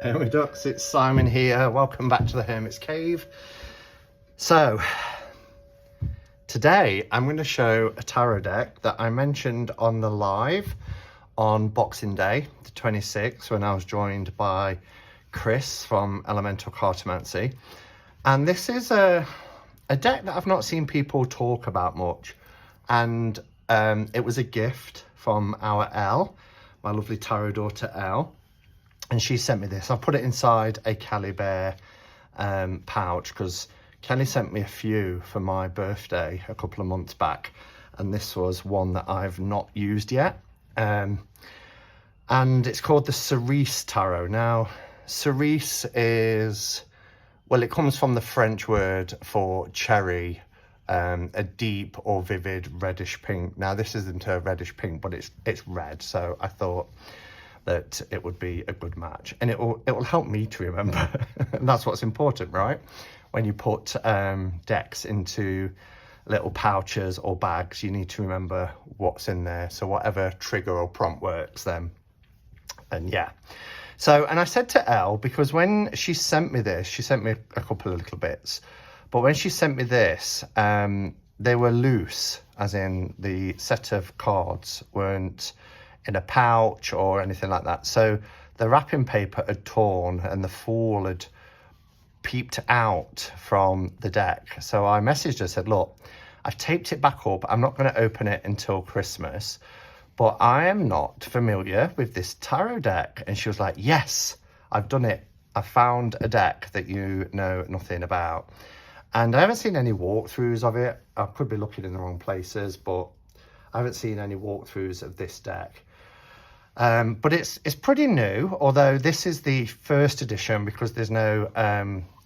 Hermit Ducks, it's Simon here. Welcome back to the Hermit's Cave. So, today I'm going to show a tarot deck that I mentioned on the live on Boxing Day, the 26th, when I was joined by Chris from Elemental Cartomancy. And this is a deck that I've not seen people talk about much. And it was a gift from our Elle, my lovely tarot daughter Elle. And she sent me this. I put it inside a Kelly Bear pouch because Kelly sent me a few for my birthday a couple of months back. And this was one that I've not used yet. And it's called the Cerise Tarot. Now, Cerise is, well, it comes from the French word for cherry, a deep or vivid reddish pink. Now, this isn't a reddish pink, but it's red. So I thought that it would be a good match, and it will help me to remember. And that's what's important, right? When you put decks into little pouches or bags, you need to remember what's in there. So whatever trigger or prompt works then. And yeah. So, and I said to Elle, because when she sent me this, she sent me a couple of little bits, but when she sent me this, they were loose, as in the set of cards weren't in a pouch or anything like that. So the wrapping paper had torn and the foil had peeped out from the deck. So I messaged her, said, look, I've taped it back up. I'm not going to open it until Christmas, but I am not familiar with this tarot deck. And she was like, yes, I've done it. I found a deck that you know nothing about. And I haven't seen any walkthroughs of it. I could be looking in the wrong places, but I haven't seen any walkthroughs of this deck. But it's pretty new, although this is the first edition because there's no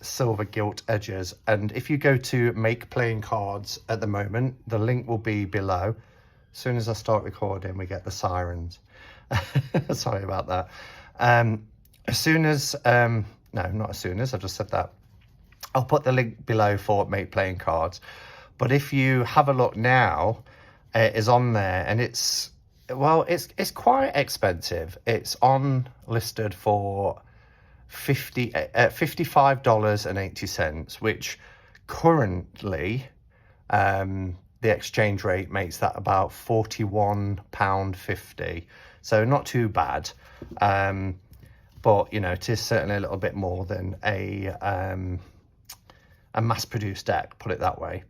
silver gilt edges. And if you go to Make Playing Cards at the moment, the link will be below. As soon as I start recording, we get the sirens. Sorry about that. As soon as, no, not as soon as, I just said that. I'll put the link below for Make Playing Cards. But if you have a look now, it is on there, and it's, well, it's quite expensive. It's on listed for $55.80, which currently the exchange rate makes that about £41.50. So not too bad. But you know, it is certainly a little bit more than a mass-produced deck, put it that way.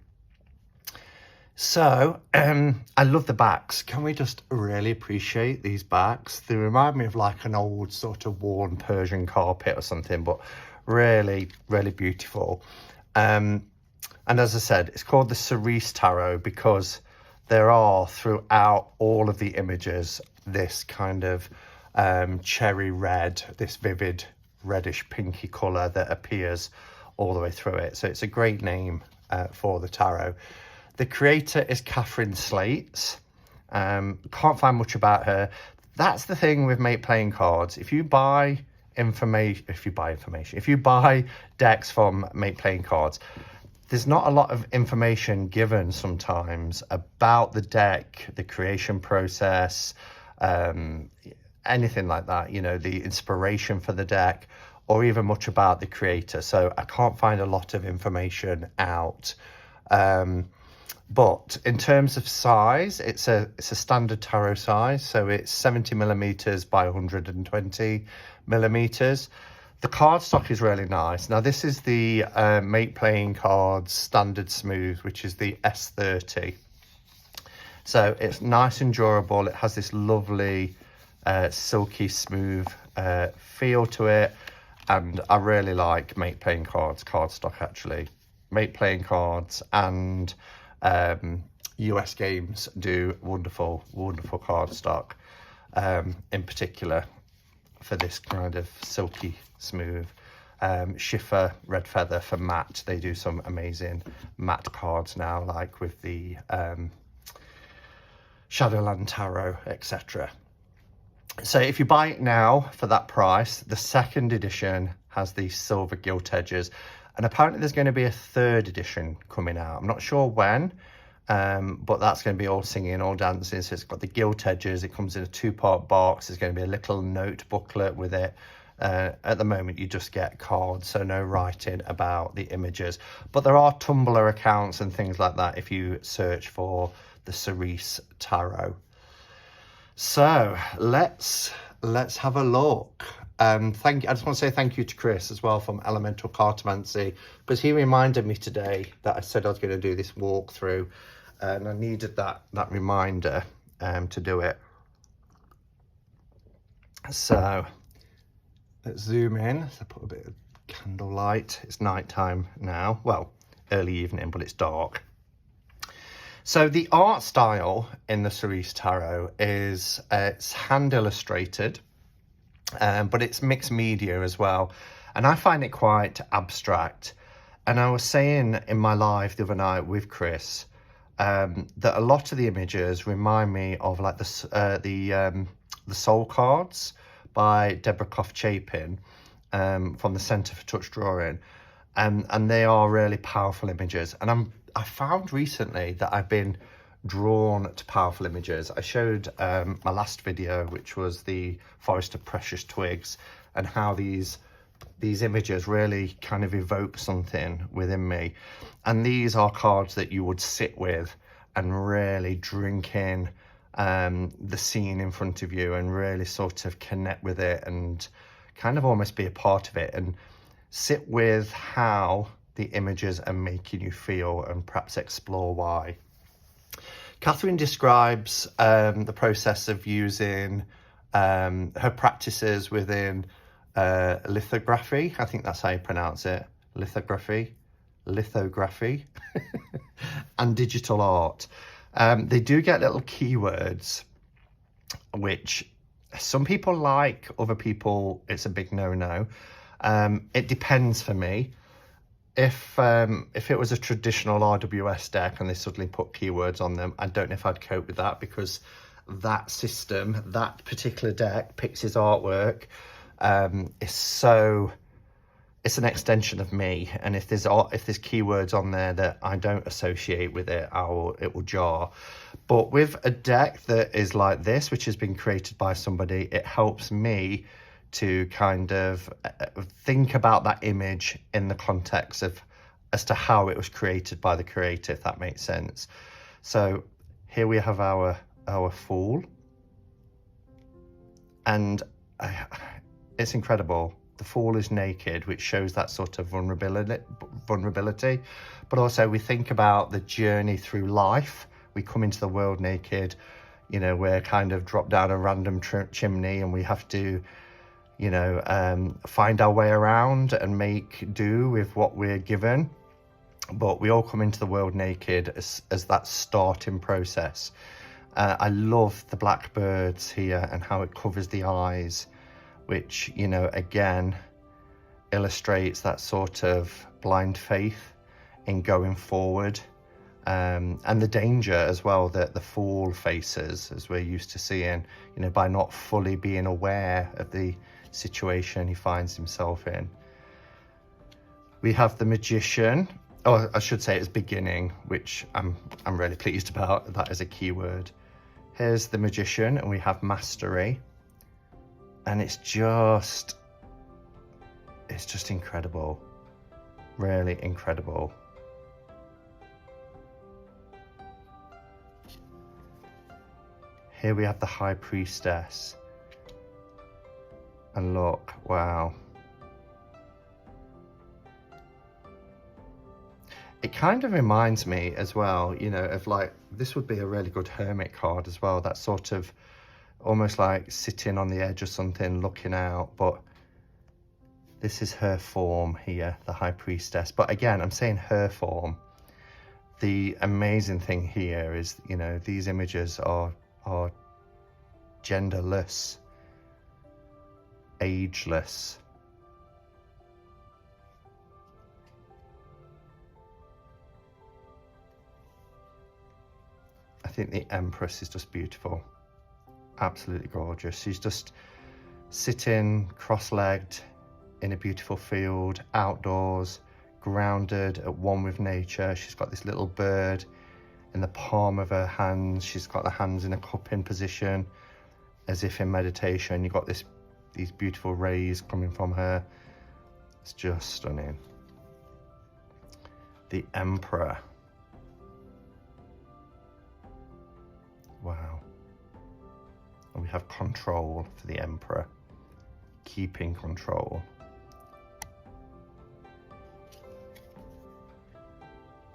So, I love the backs. Can we just really appreciate these backs? They remind me of like an old sort of worn Persian carpet or something, but really, really beautiful. And as I said, it's called the Cerise Tarot because there are throughout all of the images this kind of cherry red, this vivid reddish pinky colour that appears all the way through it. So it's a great name for the tarot. The creator is Catherine Slates. Can't find much about her. That's the thing with Make Playing Cards. If you buy decks from Make Playing Cards, there's not a lot of information given sometimes about the deck, the creation process, anything like that, you know, the inspiration for the deck, or even much about the creator. So I can't find a lot of information out. But in terms of size, it's a standard tarot size. So it's 70 millimeters by 120 millimeters. The cardstock is really nice. Now this is the Make Playing Cards Standard Smooth, which is the S30. So it's nice and durable. It has this lovely silky smooth feel to it. And I really like Make Playing Cards cardstock, actually. Make Playing Cards and US Games do wonderful, wonderful cardstock, in particular for this kind of silky smooth. Schiffer, Red Feather for matte. They do some amazing matte cards now, like with the Shadowland Tarot, etc. So if you buy it now for that price, the second edition has these silver gilt edges, and apparently there's going to be a third edition coming out. I'm not sure when, but that's going to be all singing, all dancing. So it's got the gilt edges. It comes in a 2-part box. There's going to be a little note booklet with it, At the moment, you just get cards, so no writing about the images. But there are Tumblr accounts and things like that if you search for the Cerise Tarot. So let's have a look. I just want to say thank you to Chris as well from Elemental Cartomancy, because he reminded me today that I said I was going to do this walkthrough, and I needed that reminder to do it. So let's zoom in. So put a bit of candlelight. It's nighttime now. Well, early evening, but it's dark. So the art style in the Cerise Tarot is it's hand illustrated, but it's mixed media as well. And I find it quite abstract. And I was saying in my live the other night with Chris that a lot of the images remind me of like the Soul Cards by Deborah Croft Chapin from the Centre for Touch Drawing, and they are really powerful images. And I found recently that I've been drawn to powerful images. I showed my last video, which was the Forest of Precious Twigs, and how these images really kind of evoke something within me. And these are cards that you would sit with and really drink in the scene in front of you and really sort of connect with it and kind of almost be a part of it and sit with how the images are making you feel and perhaps explore why. Catherine describes the process of using her practices within lithography. I think that's how you pronounce it. Lithography and digital art. They do get little keywords, which some people like, other people it's a big no-no. It depends for me. If it was a traditional RWS deck and they suddenly put keywords on them, I don't know if I'd cope with that, because that system, that particular deck, Pixie's artwork, it's an extension of me. And if there's keywords on there that I don't associate with it, it will jar. But with a deck that is like this, which has been created by somebody, it helps me to kind of think about that image in the context of as to how it was created by the creator, if that makes sense. So here we have our Fool, and it's incredible. The Fool is naked, which shows that sort of vulnerability, but also we think about the journey through life. We come into the world naked, you know, we're kind of dropped down a random chimney, and we have to, you know, find our way around and make do with what we're given. But we all come into the world naked as that starting process. I love the black birds here and how it covers the eyes, which, you know, again, illustrates that sort of blind faith in going forward. And the danger as well that the Fool faces, as we're used to seeing, you know, by not fully being aware of the situation he finds himself in. We have the Magician, or I should say it's beginning, which I'm really pleased about. That is a keyword. Here's the Magician, and we have Mastery, and it's just incredible, really incredible. Here we have the High Priestess. And look, wow. It kind of reminds me as well, you know, of like, this would be a really good Hermit card as well. That sort of almost like sitting on the edge of something, looking out. But this is her form here, the High Priestess. But again, I'm saying her form. The amazing thing here is, you know, these images are genderless, ageless. I think the Empress is just beautiful, absolutely gorgeous. She's just sitting cross-legged in a beautiful field, outdoors, grounded, at one with nature. She's got this little bird in the palm of her hands. She's got the hands in a cupping position, as if in meditation. You've got this these beautiful rays coming from her. It's just stunning. The Emperor. Wow. And we have control for the Emperor. Keeping control.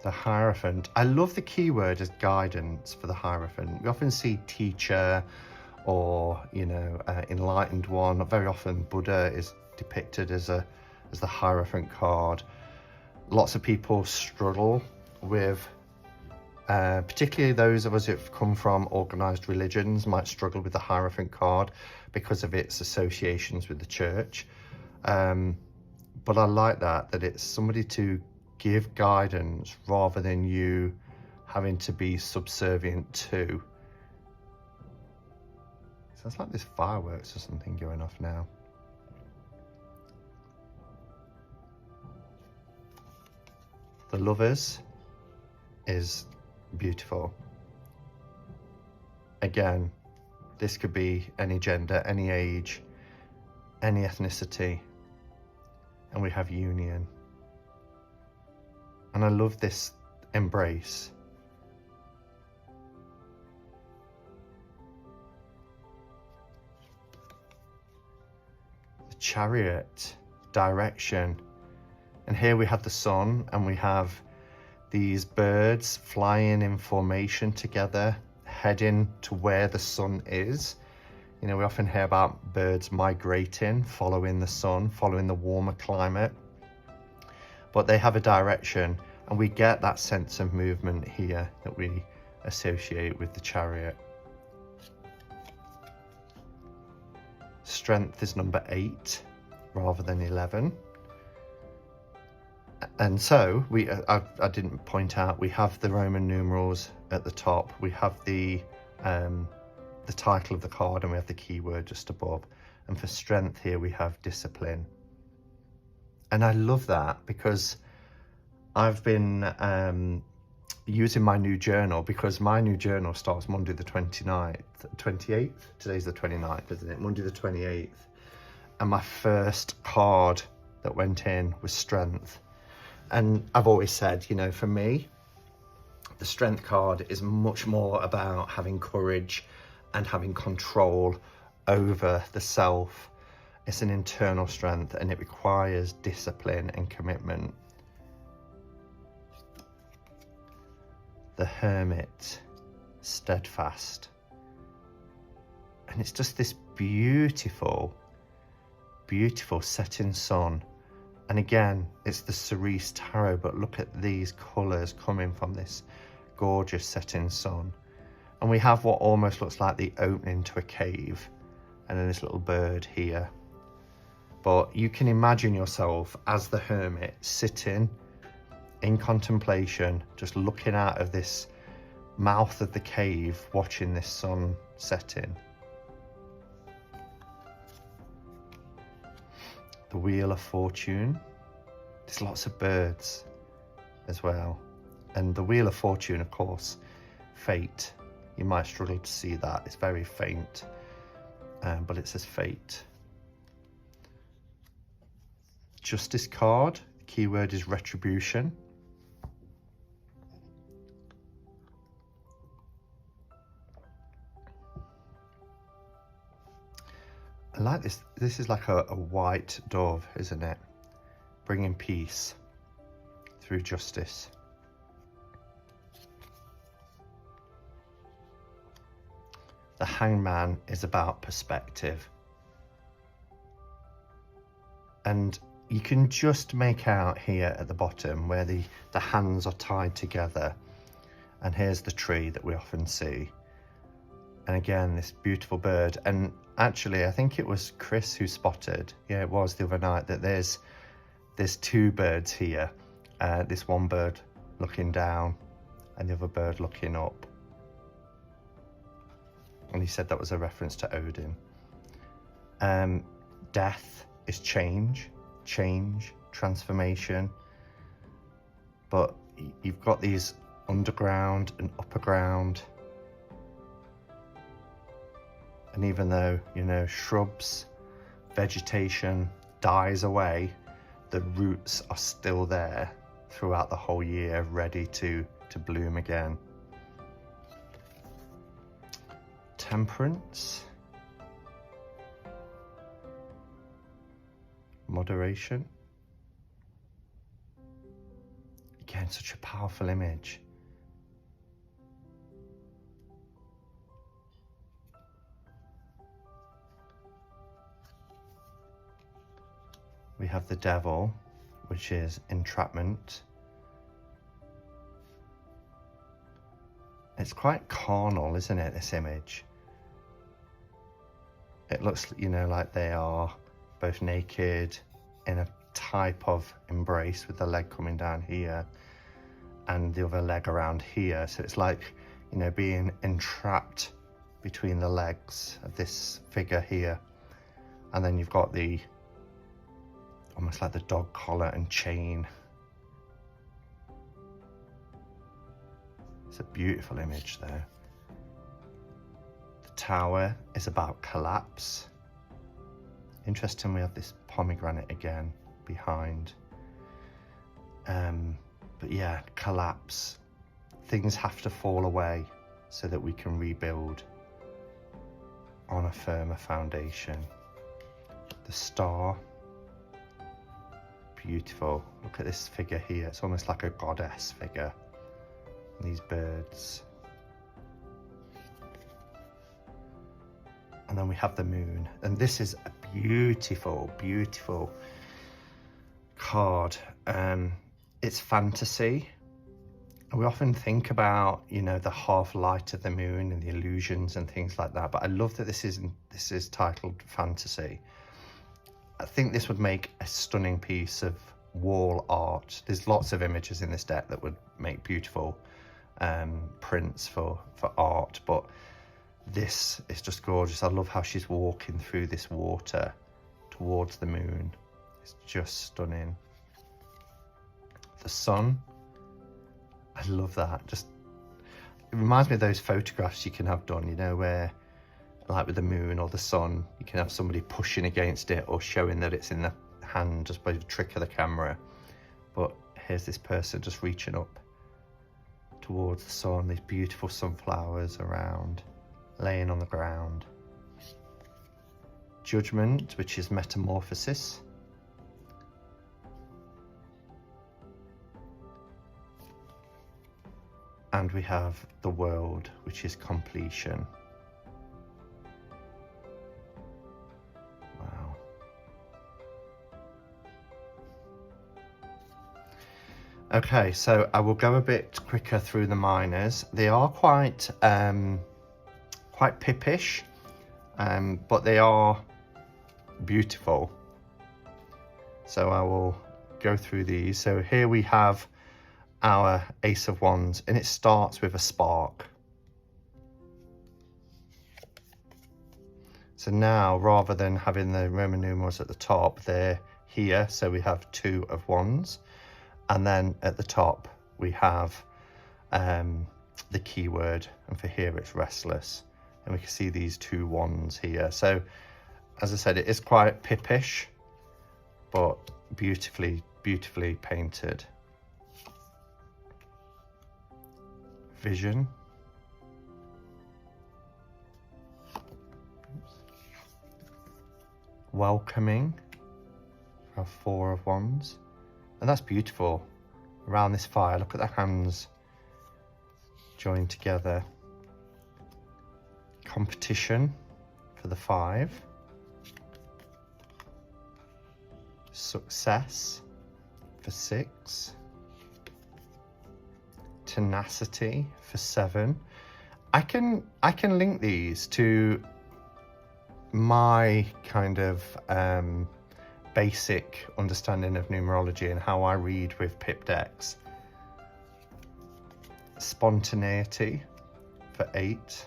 The Hierophant. I love the keyword as guidance for the Hierophant. We often see teacher or, you know, enlightened one. Very often Buddha is depicted as the Hierophant card. Lots of people struggle with, particularly those of us who've come from organized religions might struggle with the Hierophant card because of its associations with the church. But I like that it's somebody to give guidance rather than you having to be subservient to. Sounds like there's fireworks or something going off now. The Lovers is beautiful. Again, this could be any gender, any age, any ethnicity, and we have union. And I love this embrace. The Chariot, direction. And here we have the sun, and we have these birds flying in formation together, heading to where the sun is. You know, we often hear about birds migrating, following the sun, following the warmer climate. But they have a direction, and we get that sense of movement here that we associate with the Chariot. Strength is number 8 rather than 11. And so I didn't point out, we have the Roman numerals at the top. We have the title of the card, and we have the keyword just above. And for strength here, we have discipline. And I love that because I've been using my new journal, because my new journal starts Monday the 28th. Today's the 29th, isn't it? Monday the 28th. And my first card that went in was strength. And I've always said, you know, for me, the strength card is much more about having courage and having control over the self. It's an internal strength, and it requires discipline and commitment. The Hermit, steadfast. And it's just this beautiful, beautiful setting sun. And again, it's the Cerise tarot, but look at these colours coming from this gorgeous setting sun. And we have what almost looks like the opening to a cave, and then this little bird here. But you can imagine yourself as the hermit sitting in contemplation, just looking out of this mouth of the cave, watching this sun setting. The Wheel of Fortune. There's lots of birds as well. And the Wheel of Fortune, of course, fate. You might struggle to see that. It's very faint, but it says fate. Justice card. The keyword is retribution. I like this. This is like a white dove, isn't it? Bringing peace through justice. The Hangman is about perspective. And you can just make out here at the bottom where the hands are tied together. And here's the tree that we often see. And again, this beautiful bird. And actually, I think it was Chris who spotted, yeah, it was the other night, that there's two birds here. This one bird looking down and the other bird looking up. And he said that was a reference to Odin. Death is change, transformation. But you've got these underground and upper ground. And even though, you know, shrubs, vegetation dies away, the roots are still there throughout the whole year, ready to bloom again. Temperance, moderation. Again, such a powerful image. We have the devil, which is entrapment. It's quite carnal, isn't it, this image? It looks, you know, like they are both naked in a type of embrace, with the leg coming down here and the other leg around here. So it's like, you know, being entrapped between the legs of this figure here. And then you've got the, almost like the dog collar and chain. It's a beautiful image there. The tower is about collapse. Interesting, we have this pomegranate again behind. But yeah, collapse. Things have to fall away so that we can rebuild on a firmer foundation. The star, beautiful. Look at this figure here. It's almost like a goddess figure. These birds. And then we have the moon. And this is a beautiful, beautiful card. It's fantasy. We often think about, you know, the half light of the moon and the illusions and things like that. But I love that this is titled fantasy. I think this would make a stunning piece of wall art. There's lots of images in this deck that would make beautiful prints for art, but this is just gorgeous. I love how she's walking through this water towards the moon. It's just stunning. The sun, I love that. Just, it reminds me of those photographs you can have done, you know, where like with the moon or the sun, you can have somebody pushing against it or showing that it's in the hand just by the trick of the camera. But here's this person just reaching up towards the sun, these beautiful sunflowers around, laying on the ground. Judgment, which is metamorphosis. And we have the world, which is completion. Wow. Okay, so I will go a bit quicker through the minors. They are quite pippish, but they are beautiful. So I will go through these. So here we have our Ace of Wands, and it starts with a spark. So now, rather than having the Roman numerals at the top, they're here. So we have 2 of Wands, and then at the top we have the keyword, and for here it's restless, and we can see these 2 wands here. So as I said, it is quite pippish, but beautifully painted. Vision. Welcoming. We have 4 of Wands, and that's beautiful. Around this fire, look at the hands joined together. Competition for the 5. Success for 6. Tenacity for 7. I can link these to my kind of basic understanding of numerology and how I read with pip decks. Spontaneity for 8.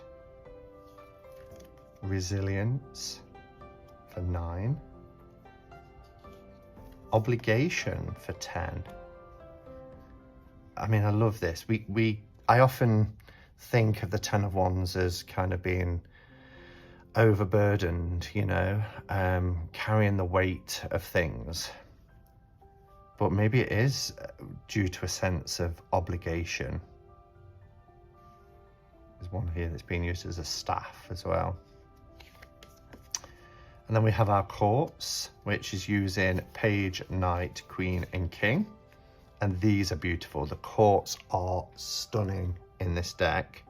Resilience for 9. Obligation for 10. I mean, I love this. I often think of the 10 of Wands as kind of being overburdened, you know, carrying the weight of things. But maybe it is due to a sense of obligation. There's one here that's being used as a staff as well. And then we have our courts, which is using Page, Knight, Queen and King. And these are beautiful. The courts are stunning in this deck.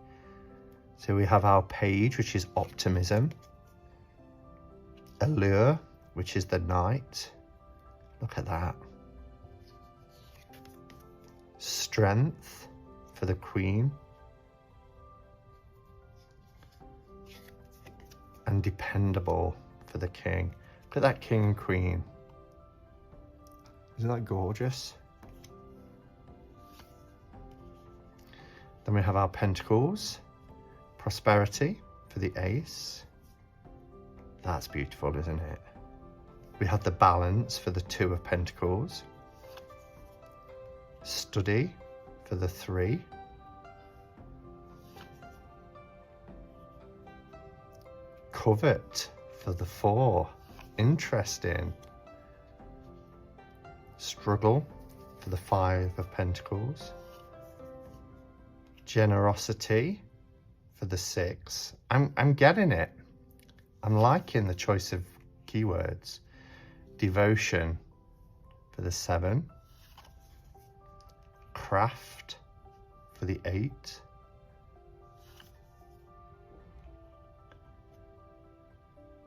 So we have our Page, which is optimism. Allure, which is the Knight. Look at that. Strength for the Queen. And dependable for the King. Look at that King and Queen. Isn't that gorgeous? Then we have our Pentacles. Prosperity for the Ace. That's beautiful, isn't it? We have the Balance for the Two of Pentacles. Study for the 3. Covet for the 4. Interesting. Struggle for the 5 of Pentacles. Generosity for the 6. I'm getting it. I'm liking the choice of keywords. Devotion for the 7. Craft for the 8.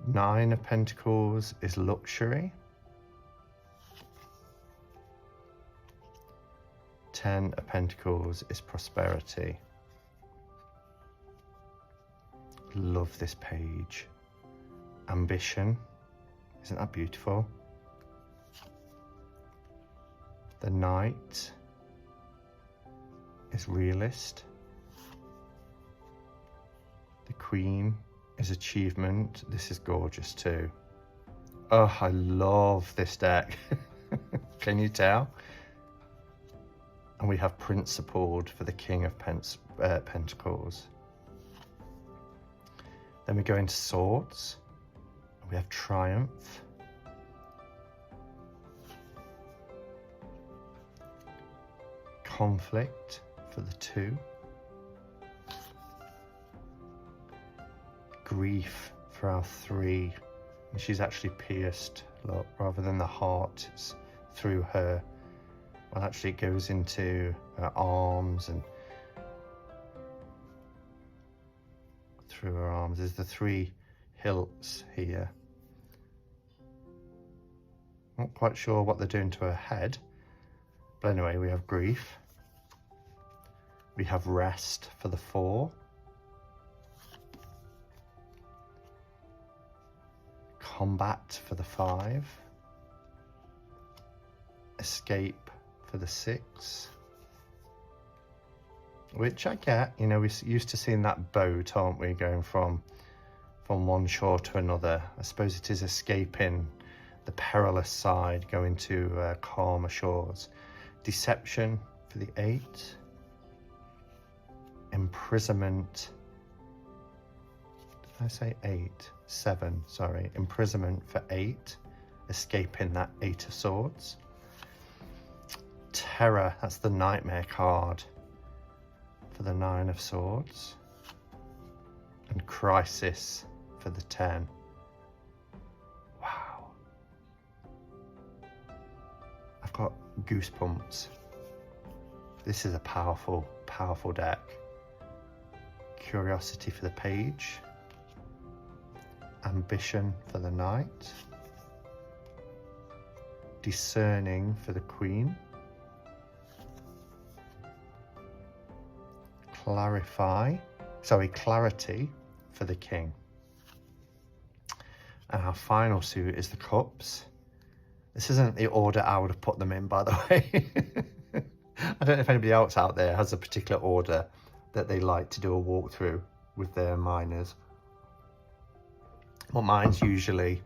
Nine of Pentacles is luxury. 10 of Pentacles is prosperity. Love this page. Ambition. Isn't that beautiful? The Knight is realist. The Queen is achievement. This is gorgeous too. Oh, I love this deck. Can you tell? And we have Principled for the King of Pentacles. Then we go into Swords. We have Triumph. Conflict for the 2. Grief for our 3. And she's actually pierced, look, rather than the heart, it's through her. Well, actually it goes into her arms and through her arms. There's the 3 hilts here. Not quite sure what they're doing to her head. But anyway, we have grief. We have rest for the 4. Combat for the 5. Escape for the 6. Which I get, you know, we're used to seeing that boat, aren't we, going from one shore to another. I suppose it is escaping the perilous side, going to calmer shores. Deception for the 8. Imprisonment. Did I say 8? 7, sorry. Imprisonment for 8. Escaping that 8 of Swords. Terror, that's the Nightmare card for the 9 of Swords. And Crisis for the 10. Wow. I've got goosebumps. This is a powerful, powerful deck. Curiosity for the Page. Ambition for the Knight. Discerning for the Queen. Clarity for the King. And our final suit is the Cups. This isn't the order I would have put them in, by the way. I don't know if anybody else out there has a particular order that they like to do a walkthrough with their minors. Well, mine's usually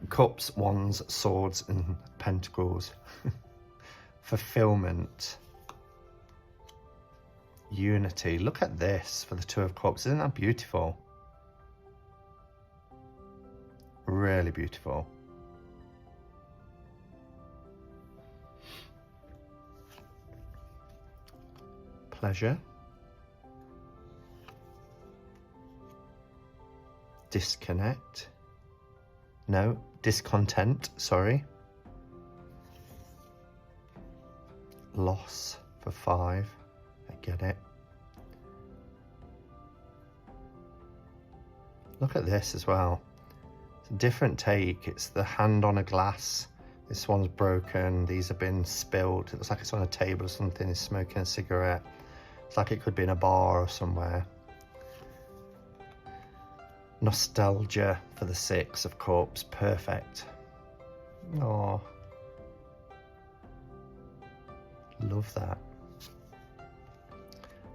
Cups, Wands, Swords and Pentacles. Fulfillment. Unity. Look at this for the 2 of Cups. Isn't that beautiful? Really beautiful. Pleasure. Disconnect. No, discontent, sorry. Loss for 5. I get it. Look at this as well. It's a different take. It's the hand on a glass. This one's broken. These have been spilled. It looks like it's on a table or something. He's smoking a cigarette. It's like it could be in a bar or somewhere. Nostalgia for the 6 of Cups. Perfect. Oh, love that.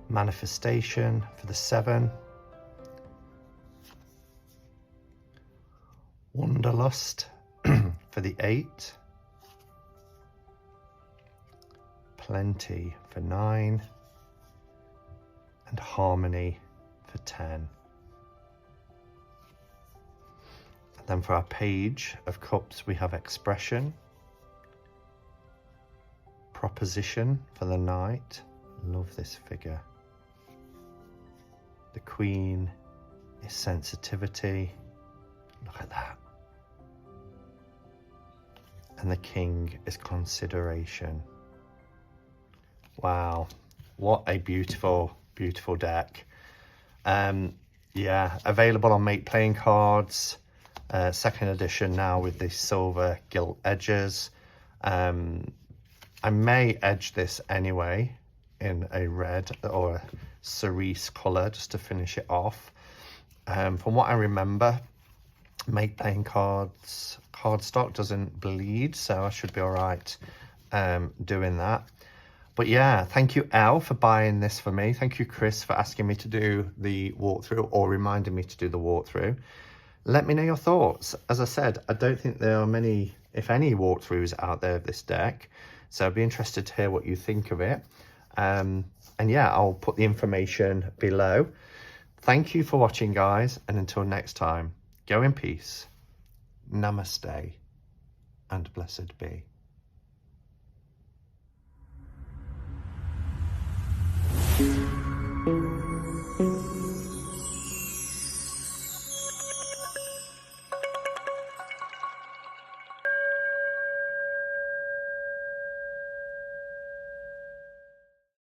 Manifestation for the 7. Wanderlust for the 8. Plenty for 9. And harmony for 10. And then for our Page of Cups, we have expression. Proposition for the Knight. Love this figure. The Queen is sensitivity. Look at that. And the King is consideration. Wow, what a beautiful, beautiful deck. Yeah, available on Make Playing Cards. Second edition now with the silver gilt edges. I may edge this anyway in a red or a cerise colour just to finish it off. From what I remember, Make Playing Cards cardstock doesn't bleed, so I should be all right doing that. But yeah, thank you, Elle, for buying this for me. Thank you, Chris, for asking me to do the walkthrough or reminding me to do the walkthrough. Let me know your thoughts. As I said, I don't think there are many, if any, walkthroughs out there of this deck. So I'd be interested to hear what you think of it. And yeah, I'll put the information below. Thank you for watching, guys. And until next time, go in peace. Namaste and blessed be.